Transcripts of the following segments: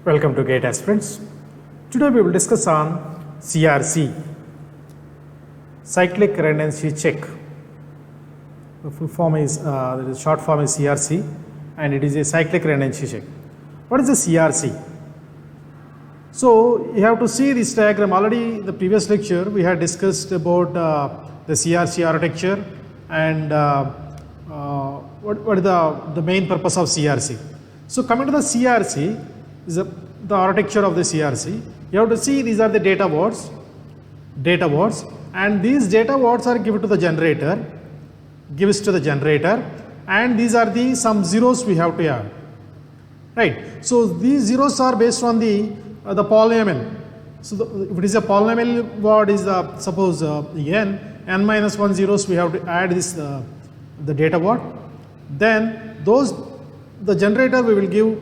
Welcome to GATE Aspirants. Today we will discuss on CRC, Cyclic Redundancy Check. The full form is, the short form is CRC, and it is a cyclic redundancy check. What is the CRC? So you have to see this diagram. Already in the previous lecture we had discussed about the CRC architecture and what is the main purpose of CRC. So coming to the CRC is the architecture of the CRC. You have to see these are the data words, and these data words are given to the generator, and these are the some zeros we have to add, right? So these zeros are based on the polynomial. So if it is a polynomial word is suppose n minus 1 zeros, we have to add this the data word. Then the generator we will give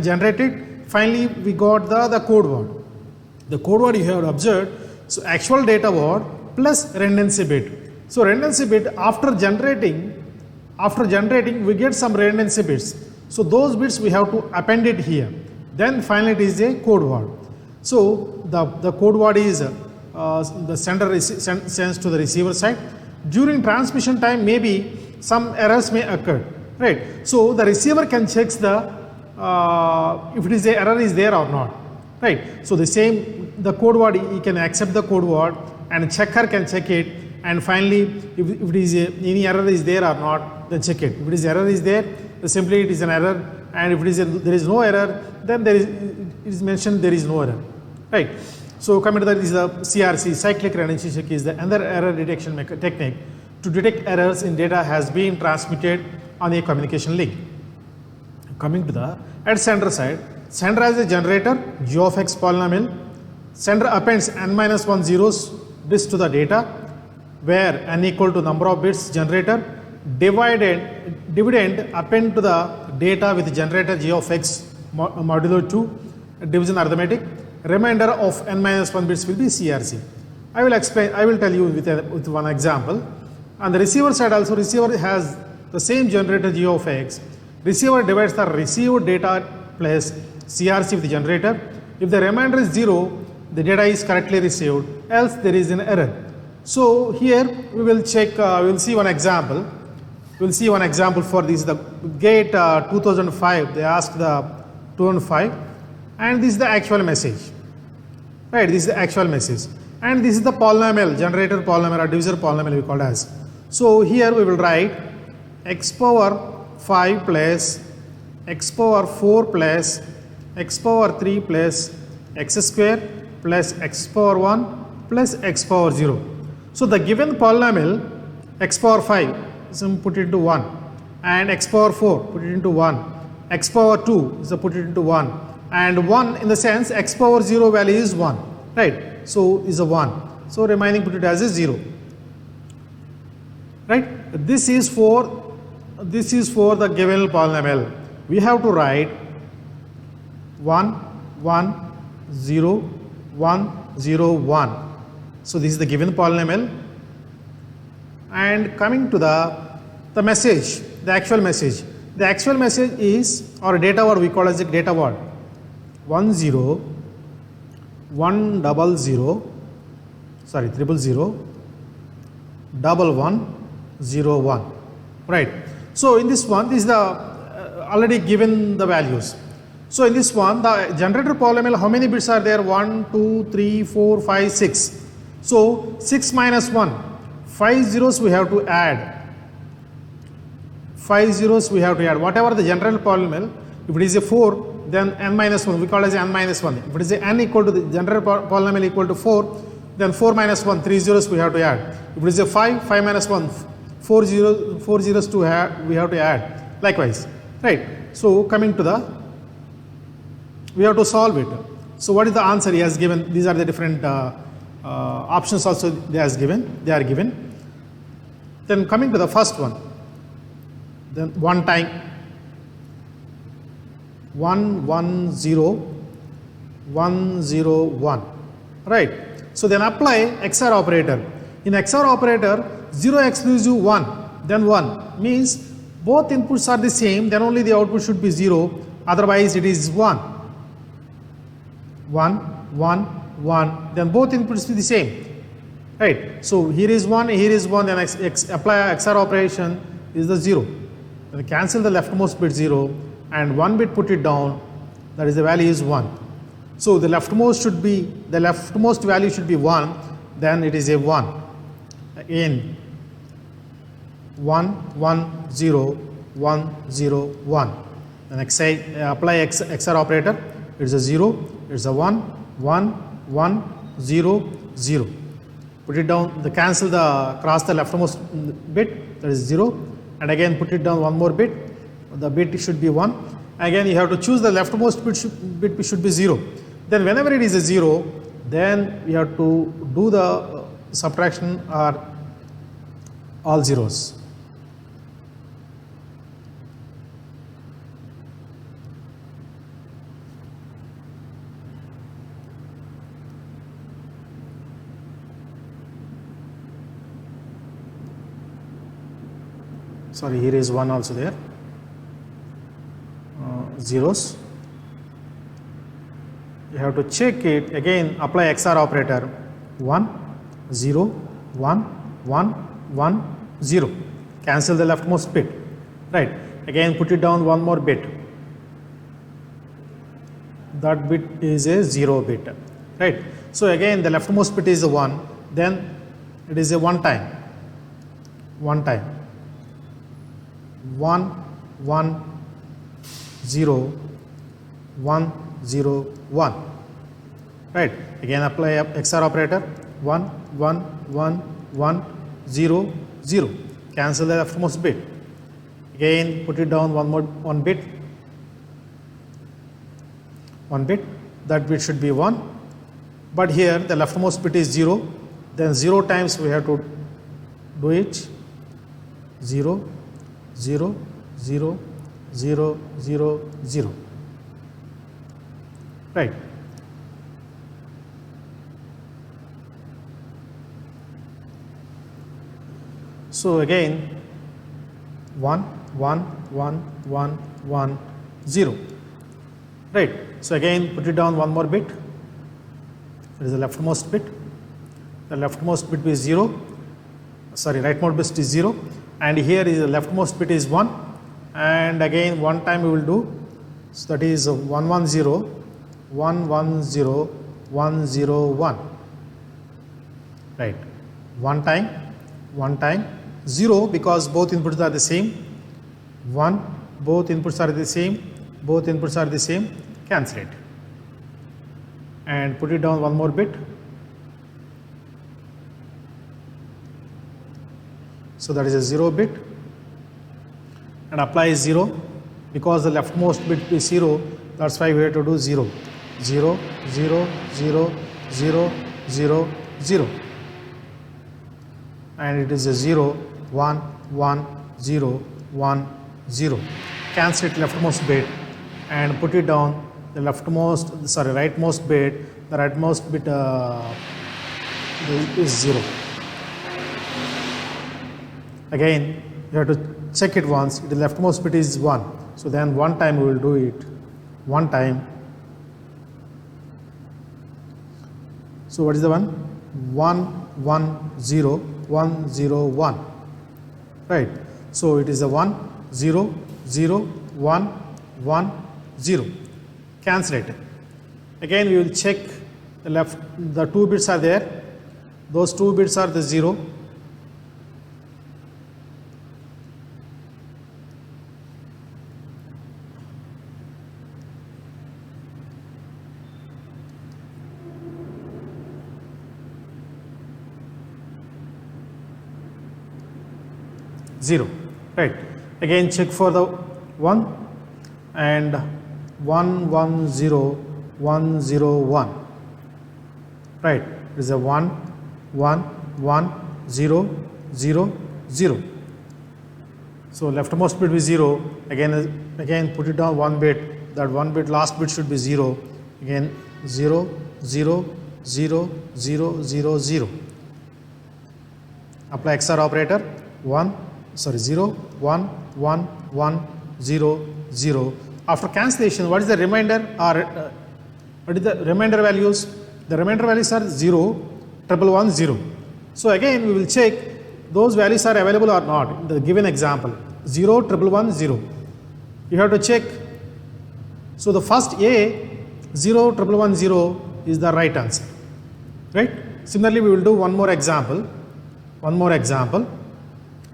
generated. Finally we got the code word. The code word you have observed. So actual data word plus redundancy bit. So redundancy bit after generating we get some redundancy bits. So those bits we have to append it here. Then finally it is a code word. So the code word is the sender sends to the receiver side. During transmission time maybe some errors may occur, right? So the receiver can check if it is a error is there or not, right? So the code word, he can accept the code word and checker can check it, and finally if it is any error is there or not, then check it. If it is error is there, then simply it is an error, and if it is there is no error, then it is mentioned there is no error, right? So coming to that is the CRC, cyclic redundancy check, is the another error detection technique to detect errors in data has been transmitted on a communication link. Coming to the at sender side, sender has a generator g of x polynomial. Sender appends n minus 1 zeros bits to the data, where n equal to number of bits generator, dividend append to the data with generator g of x modulo 2, division arithmetic. Remainder of n minus 1 bits will be CRC. I will tell you with one example. On the receiver side also, receiver has the same generator g of x. Receiver divides the received data plus CRC with the generator. If the remainder is 0, the data is correctly received, else there is an error. So here we will check, we will see one example. We will see one example for this, the GATE 2005, they asked the 2005, and this is the actual message, right? This is the actual message, and this is the polynomial, generator polynomial or divisor polynomial we call as. So here we will write x power 5 plus x power 4 plus x power 3 plus x square plus x power 1 plus x power 0. So the given polynomial x power 5, so put it into 1, and x power 4 put it into 1, x power 2 so put it into 1, and 1 in the sense x power 0 value is 1, right? So is a 1, so remaining put it as a 0, right? This is for the given polynomial. We have to write 1 1 0 1 0 1. So this is the given polynomial. And coming to the message, the actual message. The actual message is, or data word we call as a data word, 1 0 1 0 0, sorry 0 0 1 1 0 1, right? So in this one, this is the already given the values. So in this one, the generator polynomial, how many bits are there? 1 2 3 4 5 6. So 6 minus 1, 5 zeros we have to add. 5 zeros we have to add. Whatever the general polynomial, if it is a 4, then n minus 1, we call it as n minus 1. If it is a n equal to the general polynomial equal to 4, then 4 minus 1, 3 zeros we have to add. If it is a 5, 5 minus 1, 4 zeros we have to add. Likewise, right? So coming to we have to solve it. So what is the answer he has given? These are the different options also they are given. Then coming to the first one, then one time 1 1 0 1 0 1, right? So then apply XOR operator. In XOR operator, 0 exclusive 1, then 1 means both inputs are the same, then only the output should be 0. otherwise it is 1. 1, 1, 1, then both inputs will be the same. Right, so here is 1, here is 1, then apply XOR operation is the 0. Then cancel the leftmost bit 0 and 1 bit put it down, that is the value is 1. So the leftmost value should be 1, then it is a 1. Again 1, 1, 0, 1, 0, 1. Then apply XOR operator, it's a 0, it's a 1, 1, 1, 0, 0. Put it down, cross the leftmost bit, that is 0, and again put it down one more bit, the bit should be 1. Again you have to choose the leftmost bit should be 0. Then whenever it is a 0, then we have to do the subtraction or all zeros. Sorry, here is 1 also there. Zeros. You have to check it again, apply XOR operator 1, 0, 1, 1, 1, 0. Cancel the leftmost bit. Right. Again put it down one more bit. That bit is a 0 bit. Right. So again the leftmost bit is a 1, then it is a 1 time. 1 time. 1, 1, 0, 1, 0, 1. Right. Again apply XOR operator 1, 1, 1, 1, 0, 0. Cancel the leftmost bit. Again put it down one bit. 1 bit. That bit should be 1. But here the leftmost bit is 0. Then 0 times we have to do it. 0, 0, 0, 0, 0, 0. Right. So again 1, 1, 1, 1, 1, 0. Right. So again put it down one more bit. It is the leftmost bit. The leftmost bit is 0. Sorry, rightmost bit is 0. And here is the leftmost bit is 1. And again 1 time we will do. So that is 1, 1, 0, 1, 1, 0, 1, 0, 1. Right. 1 time, 0 because both inputs are the same. 1, both inputs are the same. Both inputs are the same. Cancel it. And put it down one more bit. So that is a 0 bit. And apply 0 because the leftmost bit is 0. That's why we have to do 0. 0, 0, 0, 0, 0, 0. And it is a 0, 1, 1, 0, 1, 0. Cancel it leftmost bit and put it down the rightmost bit. The rightmost bit is 0. Again, you have to check it once. The leftmost bit is 1. So then 1 time we will do it. 1 time. So what is the 1? 1, 1, 0, 1, 0, 1. Right. So it is a 1, 0, 0, 1, 1, 0. Cancel it. Again we will check the 2 bits are there. Those 2 bits are the 0. Zero. Right. Again check for the 1 and 1, 1, 0, 1, 0, 1. Right. It is a 1, 1, 1, 0, 0, 0. So leftmost bit is 0. Again put it down one bit. That one bit, last bit should be 0. Again 0, 0, 0, 0, 0, 0. Apply XOR operator 0, 1, 1, 1, 0, 0. After cancellation, what is the remainder, or what is the remainder values? The remainder values are 0, 111, 0. So again we will check those values are available or not in the given example. 0, 111, 0. You have to check. So the first A, 0, 111, 0 is the right answer, right? Similarly, we will do one more example.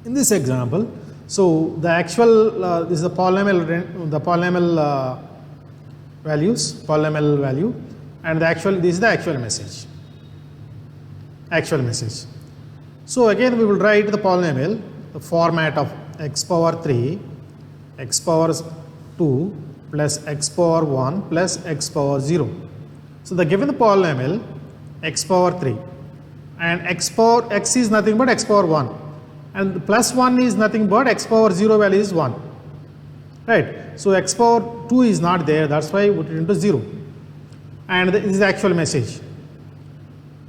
In this example, so the actual this is the polynomial value, and the actual, this is the actual message. So again we will write the polynomial, the format of x power 3, x power 2 plus x power 1 plus x power 0. So the given polynomial x power 3, and x is nothing but x power 1, and plus 1 is nothing but x power 0 value is 1, right? So x power 2 is not there, that's why we put it into 0, and this is the actual message,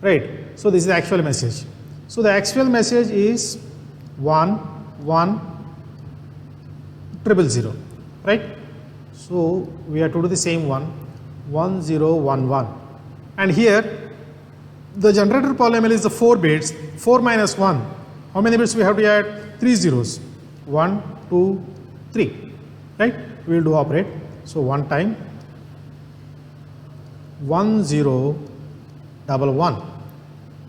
right? So this is the actual message. So the actual message is 1 1 0 0, right? So we have to do the same one, 1 0 1 1, and here the generator polynomial is the 4 bits. 4 minus 1, how many bits we have to add? 3 zeros. 1 2 3, right? We will do operate. So one time 1 0 1 1,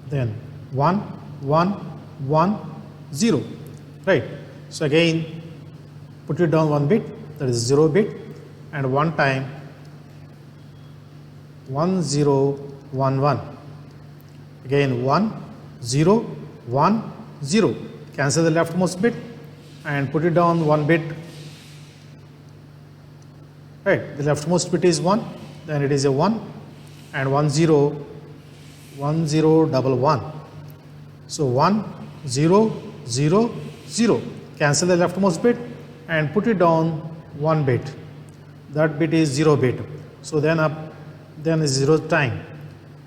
then 1 1 1 0, right? So again put it down one bit, that is 0 bit, and one time 1 0 1 1, again 1 0 1 0, cancel the leftmost bit and put it down one bit, right? The leftmost bit is 1, then it is a 1, and 1 0 1 0 1 1. So 1 0 0 0, cancel the leftmost bit and put it down one bit, that bit is 0 bit. So then is 0 time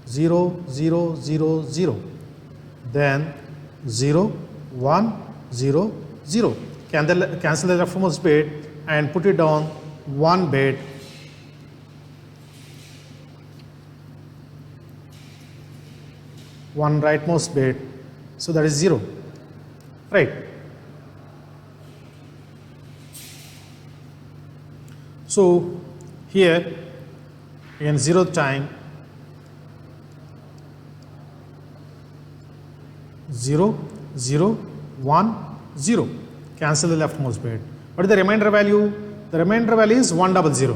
0 0 0 0, then 0 1 0 0, cancel the leftmost bit and put it down one bit, one rightmost bit, so that is 0, right? So here in 0th time 0 0 1 0, cancel the leftmost bit. What is the remainder value? The remainder value is 100.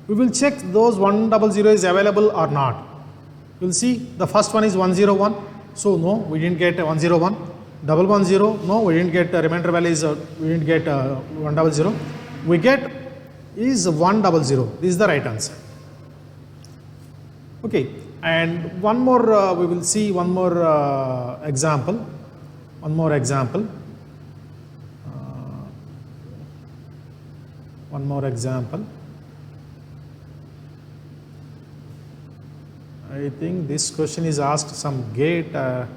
We will check those 100 is available or not. You will see the first one is 101, so no, we didn't get 101. 110, no, we didn't get remainder value is we didn't get 100. We get is 100. This is the right answer. Okay, and one more we will see one more example. One more example. I think this question is asked some gate. I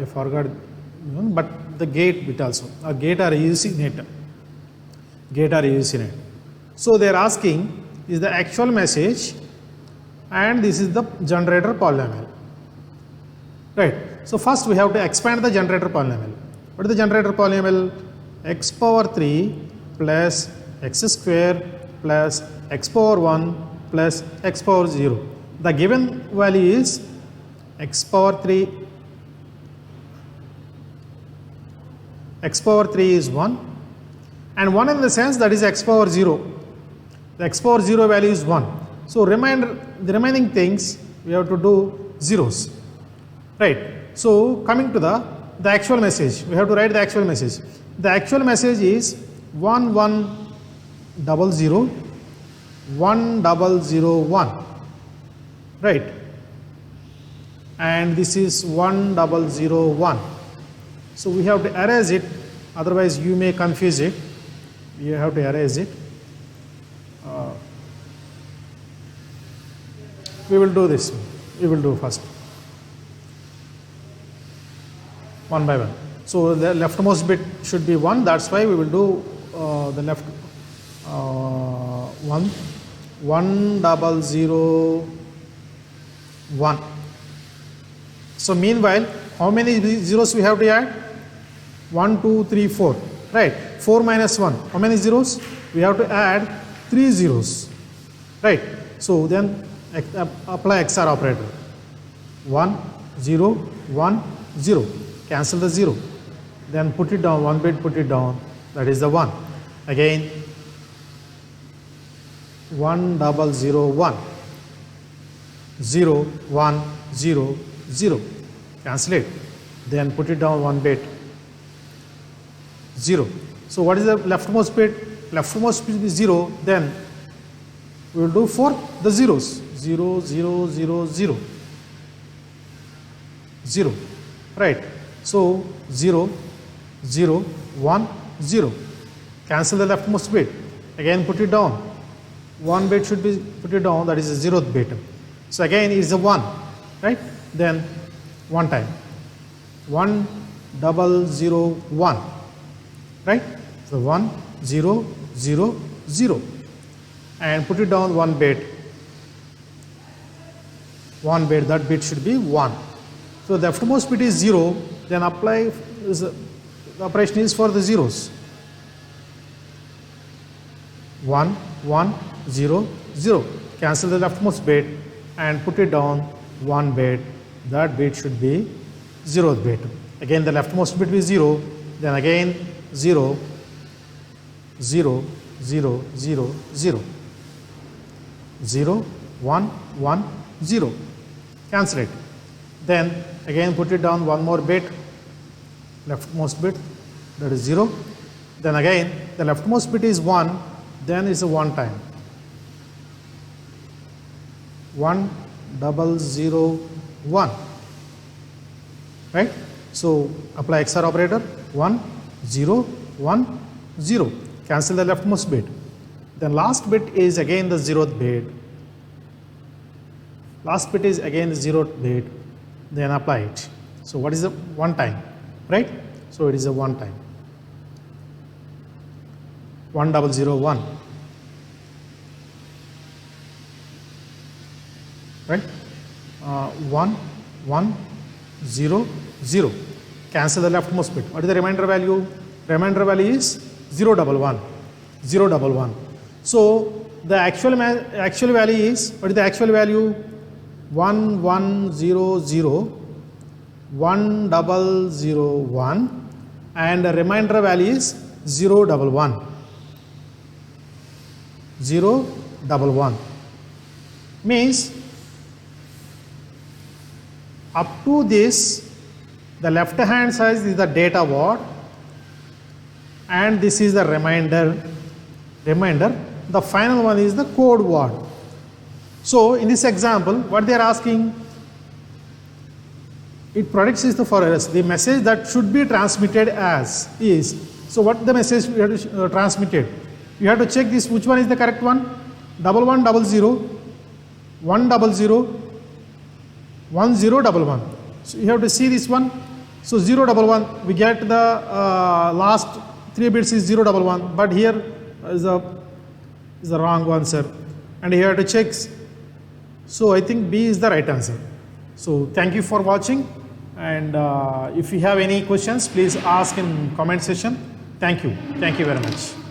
forgot, but the gate bit also. Gate or AUC net. So they are asking is the actual message, and this is the generator polynomial, right? So first we have to expand the generator polynomial. What is the generator polynomial? X power 3 plus x square plus x power 1 plus x power 0. The given value is x power 3 is 1, and 1 in the sense that is x power 0. The x power 0 value is 1. So the remaining things we have to do zeros, right? So coming to the actual message, we have to write the actual message. The actual message is 1100 1001, right? And this is 1001. So we have to erase it, otherwise you may confuse it. You have to erase it. We will do this. We will do first, one by one. So the leftmost bit should be 1. That's why we will do the left 1 1 double 0 1. So meanwhile, how many zeros we have to add? 1 2 3 4, right? 4 minus 1, how many zeros? We have to add 3 zeros, right? So then apply XOR operator. 1 0 1 0, cancel the 0, then put it down, 1 bit, put it down, that is the 1. Again 1 double 0 1, 0 1 0 0, cancel it, then put it down 1 bit, 0. So what is the leftmost bit? Leftmost bit is 0, then we will do for the zeros, 0 0 0 0 0, right? So 0 0 1 0, cancel the leftmost bit, again put it down, 1 bit should be put it down, that is the 0th bit. So again is a 1, right? Then 1 time, 1 double 0 1, right? So 1 0 0 0, and put it down 1 bit, 1 bit, that bit should be 1. So the leftmost bit is 0, then apply the operation is for the zeros. 1 1 0 0, cancel the leftmost bit and put it down 1 bit, that bit should be 0th bit. Again the leftmost bit is 0, then again 0 0 0 0 0 0 1 1 0, cancel it, then again put it down 1 more bit, leftmost bit, that is 0, then again the leftmost bit is 1, then is a 1 time, 1 double 0 1, right? So apply XOR operator, 1 0 1 0, cancel the leftmost bit, then last bit is again the 0th bit, last bit is again the 0th bit, then apply it. So what is the 1 time, right? So it is a 1 time, 1 double 0 1, right? 1 1 0 0, cancel the leftmost bit. What is the remainder value? Remainder value is 0 double 1, 0 double 1. So the actual value is, what is the actual value? 1 1 0 0, 1 double 0 1, and the remainder value is 0 double 1, 0 double 1, means up to this the left hand side is the data word and this is the remainder, the final one is the code word. So in this example what they are asking, it predicts is the for us the message that should be transmitted as is. So what the message we have to transmitted, you have to check this which one is the correct one. 1 1 0 0, 1 0 0, 1 0 1 1. So you have to see this one. So 0 1 1, we get the last 3 bits is 0 1 1, but here is the wrong answer, and you have to check. So I think B is the right answer. So thank you for watching, and if you have any questions please ask in comment section. Thank you very much.